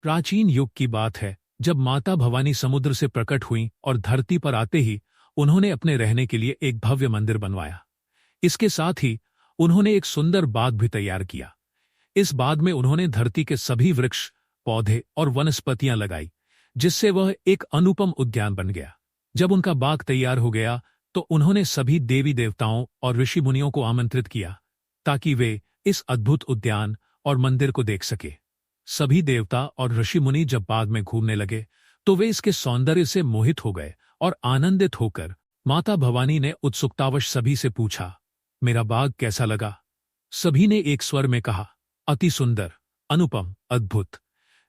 प्राचीन युग की बात है, जब माता भवानी समुद्र से प्रकट हुईं और धरती पर आते ही उन्होंने अपने रहने के लिए एक भव्य मंदिर बनवाया। इसके साथ ही उन्होंने एक सुंदर बाग भी तैयार किया। इस बाग में उन्होंने धरती के सभी वृक्ष, पौधे और वनस्पतियां लगाई, जिससे वह एक अनुपम उद्यान बन गया। जब उनका बाग तैयार हो गया तो उन्होंने सभी देवी देवताओं और ऋषि मुनियों को आमंत्रित किया ताकि वे इस अद्भुत उद्यान और मंदिर को देख सके। सभी देवता और ऋषि मुनि जब बाग में घूमने लगे तो वे इसके सौंदर्य से मोहित हो गए और आनंदित होकर माता भवानी ने उत्सुकतावश सभी से पूछा, मेरा बाग कैसा लगा? सभी ने एक स्वर में कहा, अति सुंदर, अनुपम, अद्भुत।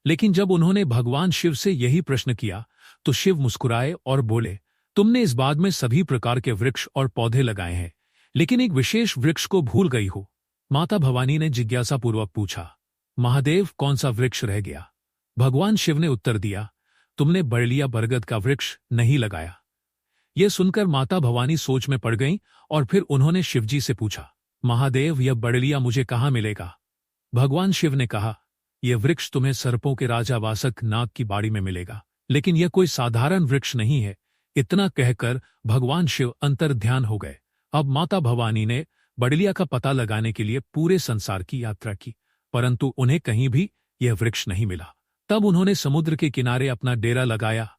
लेकिन जब उन्होंने भगवान शिव से यही प्रश्न किया तो शिव मुस्कुराए और बोले, तुमने इस बाग में सभी प्रकार के वृक्ष और पौधे लगाए हैं, लेकिन एक विशेष वृक्ष को भूल गई हो। माता भवानी ने जिज्ञासापूर्वक पूछा, महादेव, कौन सा वृक्ष रह गया? भगवान शिव ने उत्तर दिया, तुमने बरलिया बरगद का वृक्ष नहीं लगाया। यह सुनकर माता भवानी सोच में पड़ गईं और फिर उन्होंने शिवजी से पूछा, महादेव, यह बरलिया मुझे कहाँ मिलेगा? भगवान शिव ने कहा, यह वृक्ष तुम्हें सर्पों के राजा वासक नाग की बाड़ी में मिलेगा, लेकिन यह कोई साधारण वृक्ष नहीं है। इतना कहकर भगवान शिव अंतर्ध्यान हो गए। अब माता भवानी ने बड़लिया का पता लगाने के लिए पूरे संसार की यात्रा की, परंतु उन्हें कहीं भी यह वृक्ष नहीं मिला। तब उन्होंने समुद्र के किनारे अपना डेरा लगाया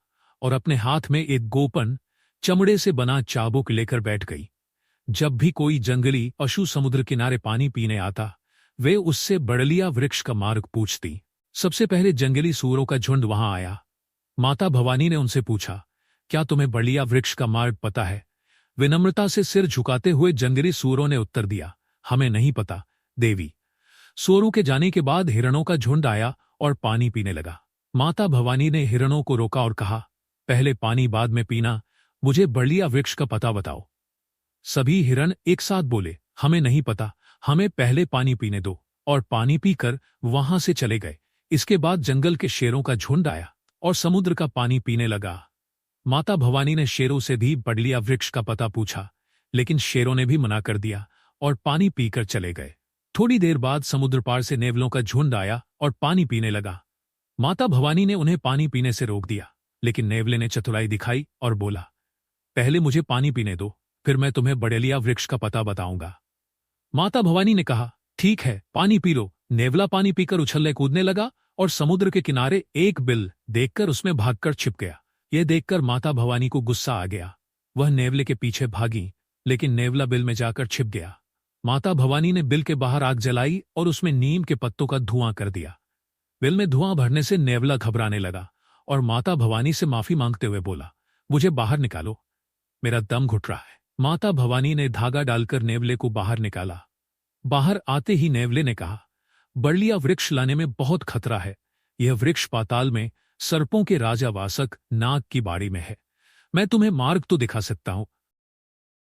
और अपने हाथ में एक गोपन चमड़े से बना चाबुक लेकर बैठ गई। जब भी कोई जंगली पशु समुद्र किनारे पानी पीने आता, वे उससे बड़लिया वृक्ष का मार्ग पूछती। सबसे पहले जंगली सूअरों का झुंड वहां आया। माता भवानी ने उनसे पूछा, क्या तुम्हें बड़लिया वृक्ष का मार्ग पता है? विनम्रता से सिर झुकाते हुए जंगली सूअरों ने उत्तर दिया, हमें नहीं पता देवी। सूअरों के जाने के बाद हिरणों का झुंड आया और पानी पीने लगा। माता भवानी ने हिरणों को रोका और कहा, पहले पानी बाद में पीना, मुझे बड़लिया वृक्ष का पता बताओ। सभी हिरण एक साथ बोले, हमें नहीं पता, हमें पहले पानी पीने दो, और पानी पीकर वहां से चले गए। इसके बाद जंगल के शेरों का झुंड आया और समुद्र का पानी पीने लगा। माता भवानी ने शेरों से भी बड़लिया वृक्ष का पता पूछा, लेकिन शेरों ने भी मना कर दिया और पानी पीकर चले गए। थोड़ी देर बाद समुद्र पार से नेवलों का झुंड आया और पानी पीने लगा। माता भवानी ने उन्हें पानी पीने से रोक दिया, लेकिन नेवले ने चतुराई दिखाई और बोला, पहले मुझे पानी पीने दो, फिर मैं तुम्हें बड़लिया वृक्ष का पता बताऊंगा। माता भवानी ने कहा, ठीक है, पानी पी लो। नेवला पानी पीकर उछलने कूदने लगा और समुद्र के किनारे एक बिल देखकर उसमें भागकर छिप गया। यह देखकर माता भवानी को गुस्सा आ गया। वह नेवले के पीछे भागी, लेकिन नेवला बिल में जाकर छिप गया। माता भवानी ने बिल के बाहर आग जलाई और उसमें नीम के पत्तों का धुआं कर दिया। बिल में धुआं भरने से नेवला घबराने लगा और माता भवानी से माफी मांगते हुए बोला, मुझे बाहर निकालो, मेरा दम घुट रहा है। माता भवानी ने धागा डालकर नेवले को बाहर निकाला। बाहर आते ही नेवले ने कहा, बड़लिया वृक्ष लाने में बहुत खतरा है। यह वृक्ष पाताल में सर्पों के राजा वासक नाग की बाड़ी में है। मैं तुम्हें मार्ग तो दिखा सकता हूं,